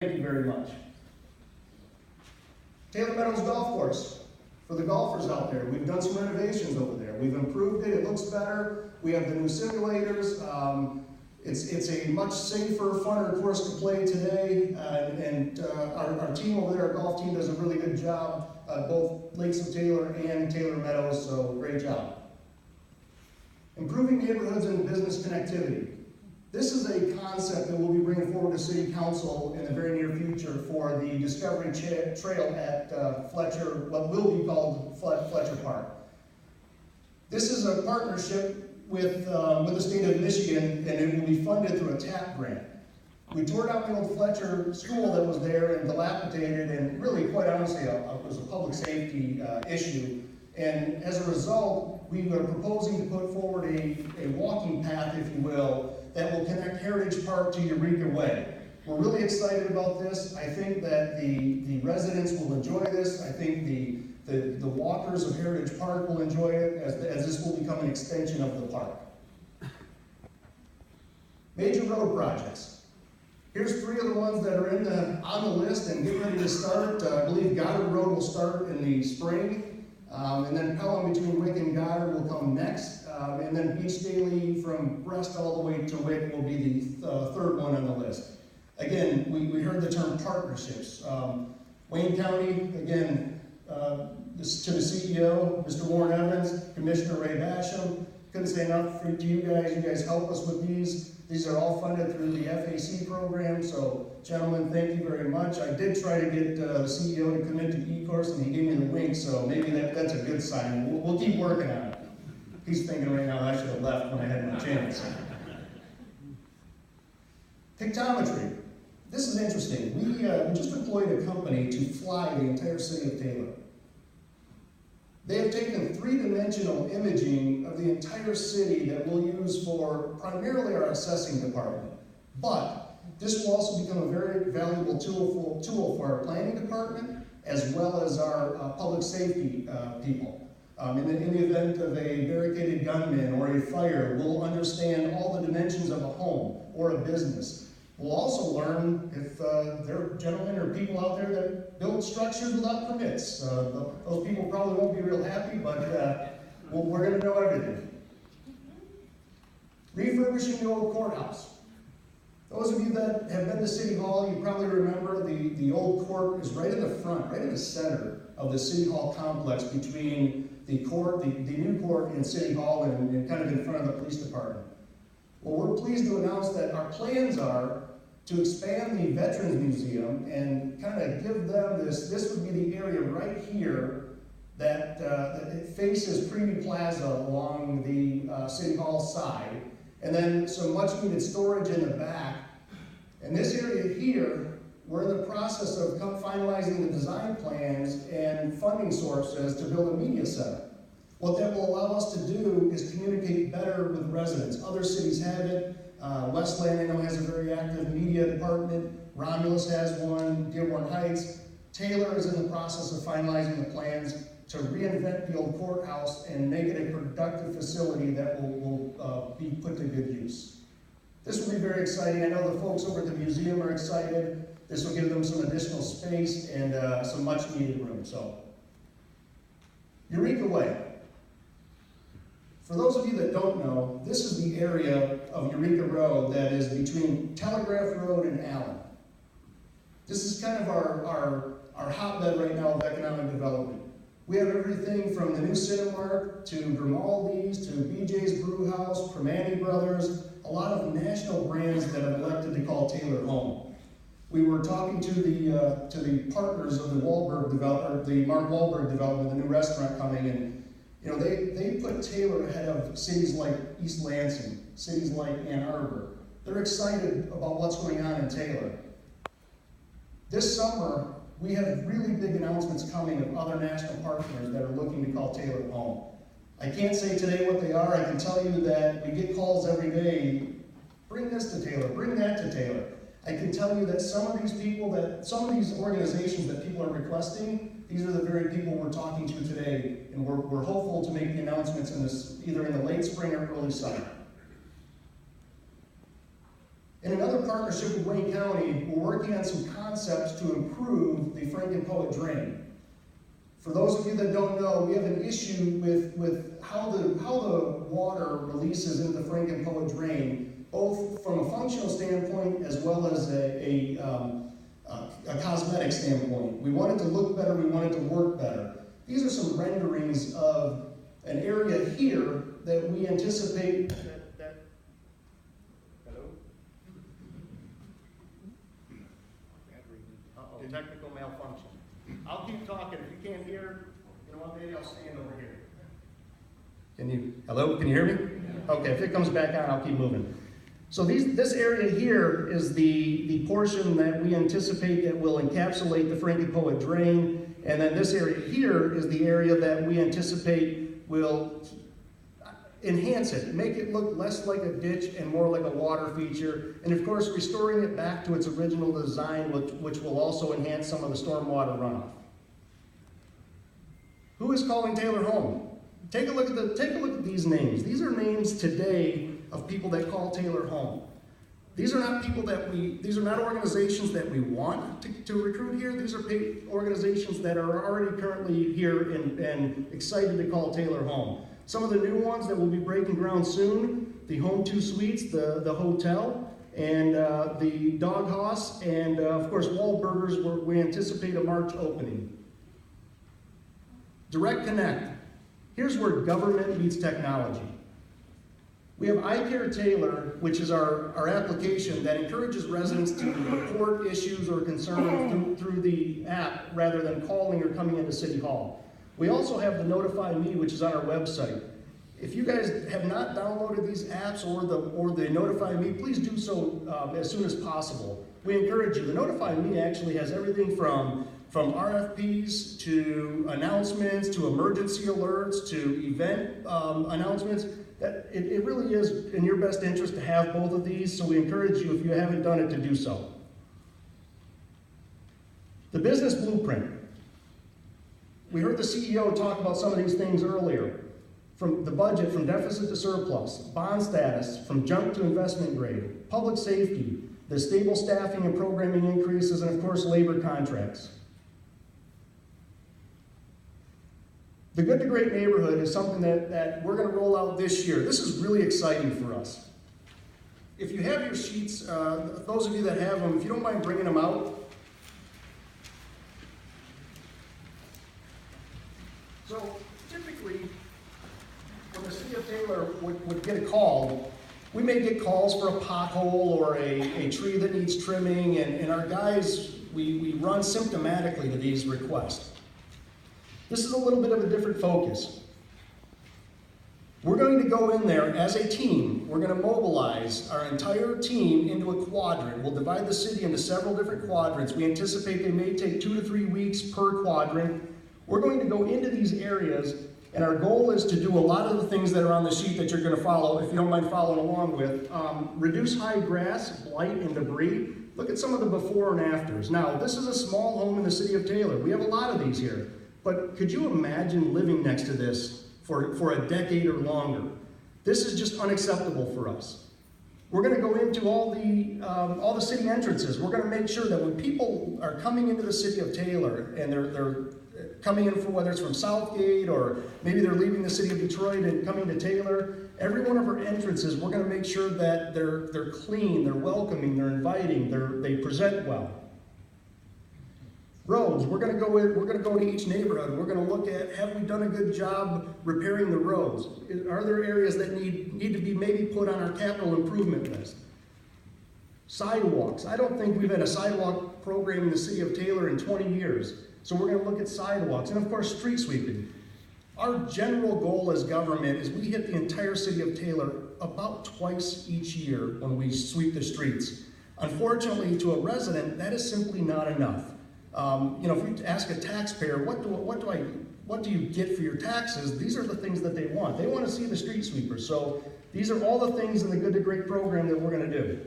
Thank you very much. Taylor Meadows Golf Course. For the golfers out there, we've done some renovations over there. We've improved it, it looks better. We have the new simulators. It's a much safer, funner course to play today. Our team over there, our golf team, does a really good job, both Lakes of Taylor and Taylor Meadows, so great job. Improving neighborhoods and business connectivity. This is a concept that we'll be bringing forward to City Council in the very near future for the Discovery Trail at Fletcher, what will be called Fletcher Park. This is a partnership with the state of Michigan, and it will be funded through a TAP grant. We tore down the old Fletcher school that was there and dilapidated, and really, quite honestly, it was a public safety issue. And as a result, we are proposing to put forward a walking path, if you will, that will connect Heritage Park to Eureka Way. We're really excited about this. I think that the residents will enjoy this. I think the walkers of Heritage Park will enjoy it, as this will become an extension of the park. Major road projects. Here's 3 of the ones that are on the list and get ready to start. I believe Goddard Road will start in the spring. And then Pelham between Wick and Goddard will come next. And then Beach Daily from Brest all the way to Wick will be the 3rd one on the list. Again, we heard the term partnerships. Wayne County, again, to the CEO, Mr. Warren Evans, Commissioner Ray Basham, couldn't say enough to you guys. You guys help us with these. These are all funded through the FAC program, so gentlemen, thank you very much. I did try to get the CEO to commit to E-Course, and he gave me the wink, so maybe that's a good sign. We'll keep working on it. He's thinking right now, I should have left when I had my chance. Pictometry. This is interesting. We just employed a company to fly the entire city of Taylor. They have taken 3-dimensional imaging of the entire city that we'll use for primarily our assessing department. But this will also become a very valuable tool for our planning department, as well as our public safety people. In the event of a barricaded gunman or a fire, we'll understand all the dimensions of a home or a business. We'll also learn if there are gentlemen or people out there that build structures without permits. Those people probably won't be real happy, but we're going to know everything. Refurbishing the old courthouse. Those of you that have been to City Hall, you probably remember the old court is right in the front, right in the center of the City Hall complex between the court, the new court and City Hall, and kind of in front of the police department. Well, we're pleased to announce that our plans are to expand the Veterans Museum and kind of give them this would be the area right here that it faces Preview Plaza along the City Hall side, and then some much needed storage in the back. And this area here, we're in the process of finalizing the design plans and funding sources to build a media center. What that will allow us to do is communicate better with residents. Other cities have it. Westland, I know, has a very active media department. Romulus has one, Dearborn Heights. Taylor is in the process of finalizing the plans to reinvent the old courthouse and make it a productive facility that will be put to good use. This will be very exciting. I know the folks over at the museum are excited. This will give them some additional space and some much needed room. So, Eureka Way. For those of you that don't know, this is the area of Eureka Road that is between Telegraph Road and Allen. This is kind of our hotbed right now of economic development. We have everything from the new Cinemark to Grimaldi's to BJ's Brewhouse, Primanti Brothers, a lot of national brands that have elected to call Taylor home. We were talking to the partners of the Wahlberg developer, the Mark Wahlberg development, the new restaurant coming in. You know, they put Taylor ahead of cities like East Lansing, cities like Ann Arbor. They're excited about what's going on in Taylor. This summer, we have really big announcements coming of other national partners that are looking to call Taylor home. I can't say today what they are. I can tell you that we get calls every day, bring this to Taylor, bring that to Taylor. I can tell you that some of these organizations that people are requesting, these are the very people we're talking to today, and we're hopeful to make the announcements either in the late spring or early summer. In another partnership with Wayne County, we're working on some concepts to improve the Franken Poet Drain. For those of you that don't know, we have an issue with how the water releases into the Franken Poet Drain, both from a functional standpoint as well as a cosmetic standpoint. We want it to look better, we want it to work better. These are some renderings of an area here that we anticipate technical malfunction. I'll keep talking. If you can't hear, you know what, maybe I'll stand over here. Hello, can you hear me? Okay, if it comes back on, I'll keep moving. So this area here is the portion that we anticipate that will encapsulate the Franken Poet Drain, and then this area here is the area that we anticipate will enhance it, make it look less like a ditch and more like a water feature, and of course restoring it back to its original design, which will also enhance some of the stormwater runoff. Who is calling Taylor home? Take a look at these names. These are names today of people that call Taylor home. These are not these are not organizations that we want to recruit here. These are organizations that are already currently here and excited to call Taylor home. Some of the new ones that will be breaking ground soon, the Home 2 Suites, the hotel, and the Dog House, and of course Wahlburgers, where we anticipate a March opening. Direct Connect. Here's where government meets technology. We have iCare Taylor, which is our application that encourages residents to report issues or concerns through the app rather than calling or coming into City Hall. We also have the Notify Me, which is on our website. If you guys have not downloaded these apps or the Notify Me, please do so as soon as possible. We encourage you. The Notify Me actually has everything from RFPs to announcements to emergency alerts to event announcements. That it really is in your best interest to have both of these, so we encourage you, if you haven't done it, to do so. The business blueprint. We heard the CEO talk about some of these things earlier. From the budget, from deficit to surplus, bond status, from junk to investment grade, public safety, the stable staffing and programming increases, and of course labor contracts. The Good to Great neighborhood is something that we're going to roll out this year. This is really exciting for us. If you have your sheets, those of you that have them, if you don't mind bringing them out. So typically, when the City of Taylor would get a call, we may get calls for a pothole or a tree that needs trimming, and our guys, we run symptomatically to these requests. This is a little bit of a different focus. We're going to go in there as a team. We're going to mobilize our entire team into a quadrant. We'll divide the city into several different quadrants. We anticipate they may take 2 to 3 weeks per quadrant. We're going to go into these areas, and our goal is to do a lot of the things that are on the sheet that you're going to follow, if you don't mind following along with. Reduce high grass, blight, and debris. Look at some of the before and afters. Now, this is a small home in the City of Taylor. We have a lot of these here. But could you imagine living next to this for a decade or longer? This is just unacceptable for us. We're going to go into all the city entrances. We're going to make sure that when people are coming into the City of Taylor and they're coming in from, whether it's from Southgate or maybe they're leaving the City of Detroit and coming to Taylor, every one of our entrances, we're going to make sure that they're clean, they're welcoming, they're inviting, they present well. Roads, we're going to go to each neighborhood. We're going to look at, have we done a good job repairing the roads? Are there areas that need to be maybe put on our capital improvement list? Sidewalks. I don't think we've had a sidewalk program in the City of Taylor in 20 years. So we're going to look at sidewalks. And of course, street sweeping. Our general goal as government is we hit the entire City of Taylor about twice each year when we sweep the streets. Unfortunately, to a resident, that is simply not enough. If you ask a taxpayer, what do you get for your taxes? These are the things that they want. They want to see the street sweepers. So these are all the things in the Good to Great program that we're going to do.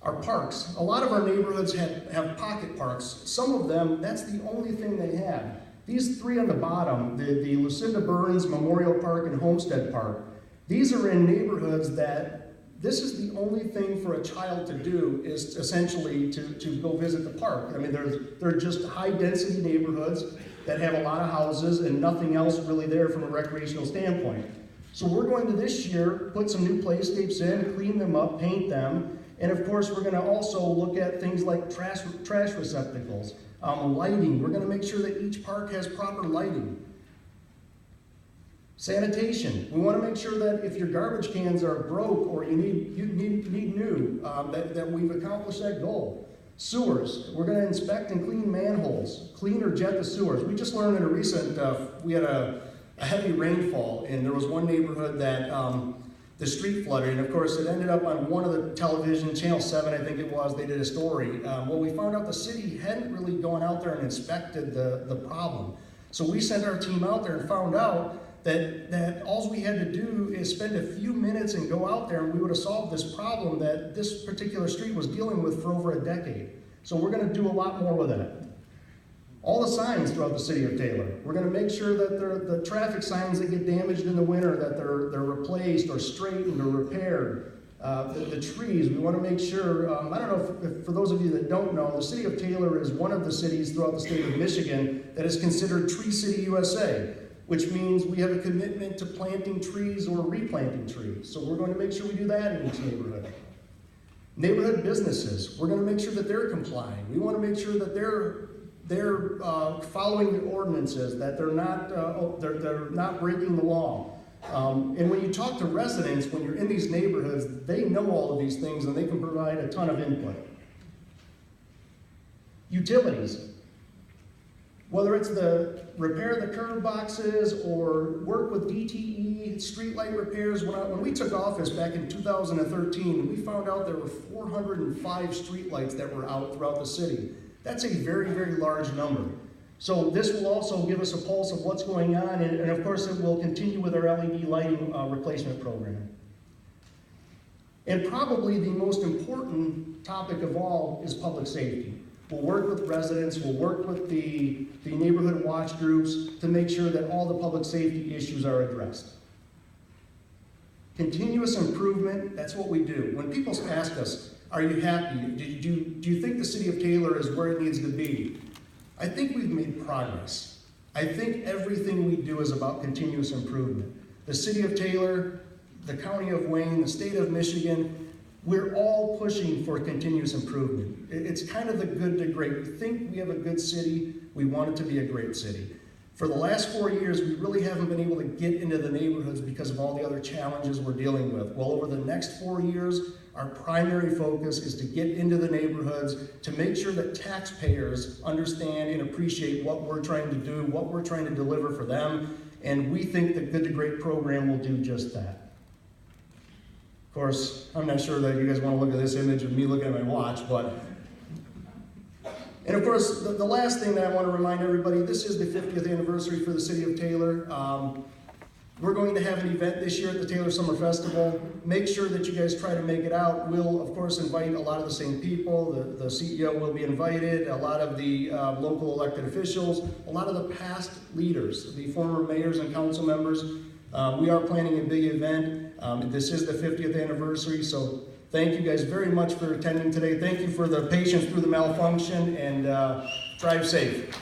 Our parks. A lot of our neighborhoods have pocket parks. Some of them, that's the only thing they have. These three on the bottom, the Lucinda Burns Memorial Park and Homestead Park, these are in neighborhoods that this is the only thing for a child to do is essentially to go visit the park. I mean, they're just high-density neighborhoods that have a lot of houses and nothing else really there from a recreational standpoint. So we're going to this year put some new playscapes in, clean them up, paint them, and of course we're going to also look at things like trash receptacles, lighting. We're going to make sure that each park has proper lighting. Sanitation. We want to make sure that if your garbage cans are broke or you need new, that we've accomplished that goal. Sewers. We're going to inspect and clean manholes. Clean or jet the sewers. We just learned in a recent, we had a heavy rainfall, and there was one neighborhood that the street flooded, and of course it ended up on one of the television, Channel 7 I think it was, they did a story. Well, we found out the city hadn't really gone out there and inspected the problem. So we sent our team out there and found out that all we had to do is spend a few minutes and go out there, and we would have solved this problem that this particular street was dealing with for over a decade. So we're going to do a lot more with that. All the signs throughout the city of Taylor. We're going to make sure that the traffic signs that get damaged in the winter, that they're replaced or straightened or repaired. The trees, we want to make sure, I don't know if for those of you that don't know, the city of Taylor is one of the cities throughout the state of Michigan that is considered Tree City USA, which means we have a commitment to planting trees or replanting trees. So we're going to make sure we do that in each neighborhood. Neighborhood businesses, we're going to make sure that they're complying. We want to make sure that they're following the ordinances, that they're not breaking the law. And when you talk to residents, when you're in these neighborhoods, they know all of these things and they can provide a ton of input. Utilities. Whether it's the repair the curb boxes or work with DTE, streetlight repairs. When we took office back in 2013, we found out there were 405 streetlights that were out throughout the city. That's a very, very large number. So this will also give us a pulse of what's going on, and of course it will continue with our LED lighting replacement program. And probably the most important topic of all is public safety. We'll work with residents, we'll work with the neighborhood watch groups to make sure that all the public safety issues are addressed. Continuous improvement, that's what we do. When people ask us, are you happy? Do you think the city of Taylor is where it needs to be? I think we've made progress. I think everything we do is about continuous improvement. The city of Taylor, the county of Wayne, the state of Michigan, we're all pushing for continuous improvement. It's kind of the good to great. We think we have a good city. We want it to be a great city. For the last 4 years, we really haven't been able to get into the neighborhoods because of all the other challenges we're dealing with. Well, over the next 4 years, our primary focus is to get into the neighborhoods to make sure that taxpayers understand and appreciate what we're trying to do, what we're trying to deliver for them, and we think the Good to Great program will do just that. Of course, I'm not sure that you guys want to look at this image of me looking at my watch, but... And of course, the last thing that I want to remind everybody, this is the 50th anniversary for the city of Taylor. We're going to have an event this year at the Taylor Summer Festival. Make sure that you guys try to make it out. We'll, of course, invite a lot of the same people. The CEO will be invited, a lot of the local elected officials, a lot of the past leaders, the former mayors and council members. We are planning a big event. This is the 50th anniversary, so thank you guys very much for attending today. Thank you for the patience through the malfunction, and drive safe.